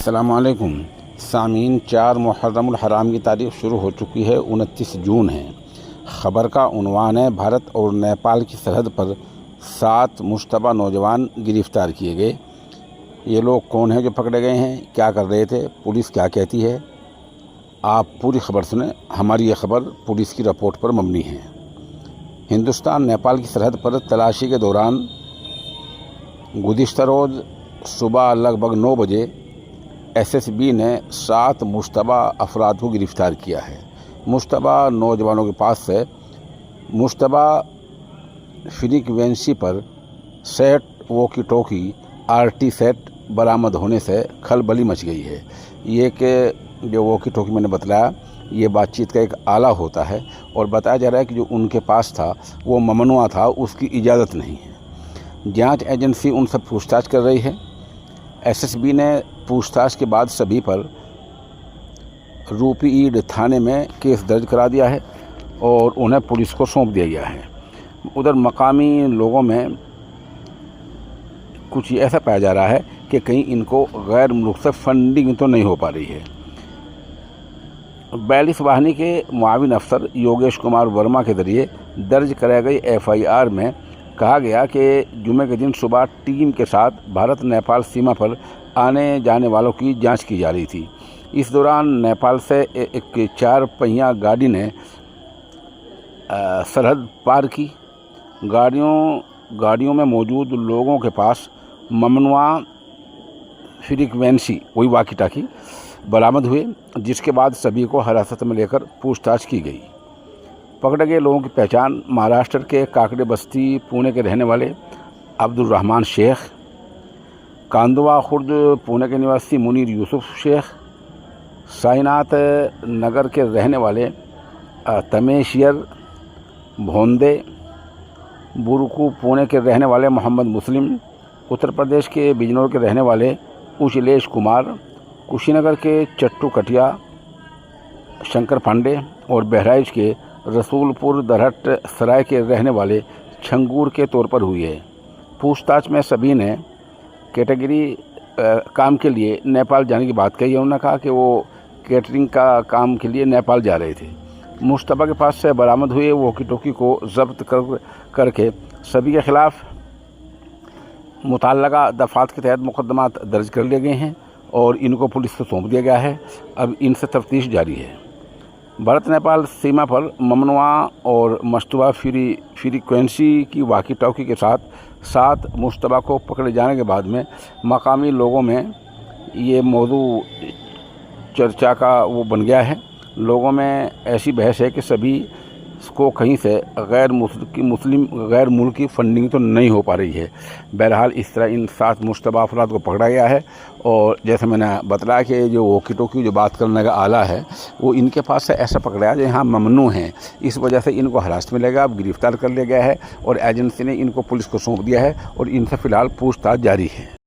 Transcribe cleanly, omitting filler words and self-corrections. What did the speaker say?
अस्सलामुअलैकुम सामीन। 4 मुहर्रमुल हराम की तारीख़ शुरू हो चुकी है, 29 जून है। ख़बर का उन्वान है, भारत और नेपाल की सरहद पर 7 मुश्तबा नौजवान गिरफ़्तार किए गए। ये लोग कौन हैं जो पकड़े गए हैं, क्या कर रहे थे, पुलिस क्या कहती है, आप पूरी खबर सुने। हमारी ये खबर पुलिस की रिपोर्ट पर मबनी है। हिंदुस्तान नेपाल की सरहद पर तलाशी के दौरान गुज़िश्ता रोज़ सुबह लगभग 9 बजे एसएसबी ने 7 मुश्तबा अफराद को गिरफ़्तार किया है। मुश्तबा नौजवानों के पास से मुश्तबा फ्रीक्वेंसी पर set walkie talkie RT set बरामद होने से खलबली मच गई है। ये कि जो वॉकी टॉकी मैंने बतलाया, ये बातचीत का एक आला होता है और बताया जा रहा है कि जो उनके पास था वो ममनुआ था, उसकी इजाज़त नहीं है। जांच एजेंसी उनसे पूछताछ कर रही है। एसएसबी ने पूछताछ के बाद सभी पर रूपी ईड थाने में केस दर्ज करा दिया है और उन्हें पुलिस को सौंप दिया गया है। उधर मकामी लोगों में कुछ ऐसा पाया जा रहा है कि कहीं इनको गैर मुल्क से फंडिंग तो नहीं हो पा रही है। 42 वाहिनी के मुआविन अफसर योगेश कुमार वर्मा के ज़रिए दर्ज कराई गई FIR में कहा गया कि जुमे के दिन सुबह टीम के साथ भारत नेपाल सीमा पर आने जाने वालों की जांच की जा रही थी। इस दौरान नेपाल से एक 4 पहिया गाड़ी ने सरहद पार की। गाड़ियों में मौजूद लोगों के पास ममनुआ फ्रीक्वेंसी वही वाकी टाकी बरामद हुए, जिसके बाद सभी को हिरासत में लेकर पूछताछ की गई। पकड़े गए लोगों की पहचान महाराष्ट्र के काकड़े बस्ती पुणे के रहने वाले अब्दुल रहमान शेख, कांदवा खुर्द पुणे के निवासी मुनीर यूसुफ शेख, साईनाथ नगर के रहने वाले तमेशियर भोंदे, बुरुकू पुणे के रहने वाले मोहम्मद मुस्लिम, उत्तर प्रदेश के बिजनौर के रहने वाले उचलेश कुमार, कुशीनगर के चट्टू कटिया शंकर पांडे और बहराइच के रसूलपुर दरहट सराय के रहने वाले छंगूर के तौर पर हुई है। पूछताछ में सभी ने कैटेगरी काम के लिए नेपाल जाने की बात कही है। उन्होंने कहा कि वो कैटरिंग का काम के लिए नेपाल जा रहे थे। मुश्तबा के पास से बरामद हुए वॉकी टॉकी को जब्त करके सभी के खिलाफ मुतल्लका दफ़ात के तहत मुकदमात दर्ज कर लिए गए हैं और इनको पुलिस को सौंप दिया गया है। अब इनसे तफ्तीश जारी है। भारत नेपाल सीमा पर ममनुआ और मुश्तबा फ्रीक्वेंसी की वाकी टॉकी के साथ 7 मुश्तबा को पकड़े जाने के बाद में मकामी लोगों में ये मौजू चर्चा का वो बन गया है। लोगों में ऐसी बहस है कि सभी को कहीं से गैर मुल्क की फंडिंग तो नहीं हो पा रही है। बहरहाल इस तरह इन 7 मुश्तबा अफराद को पकड़ा गया है और जैसे मैंने बताया कि जो वॉकी टॉकी जो बात करने का आला है वो इनके पास से ऐसा पकड़ा है जो यहाँ ममनू है। इस वजह से इनको हिरासत में लेगा, अब गिरफ़्तार कर लिया गया है और एजेंसी ने इनको पुलिस को सौंप दिया है और इनसे फ़िलहाल पूछताछ जारी है।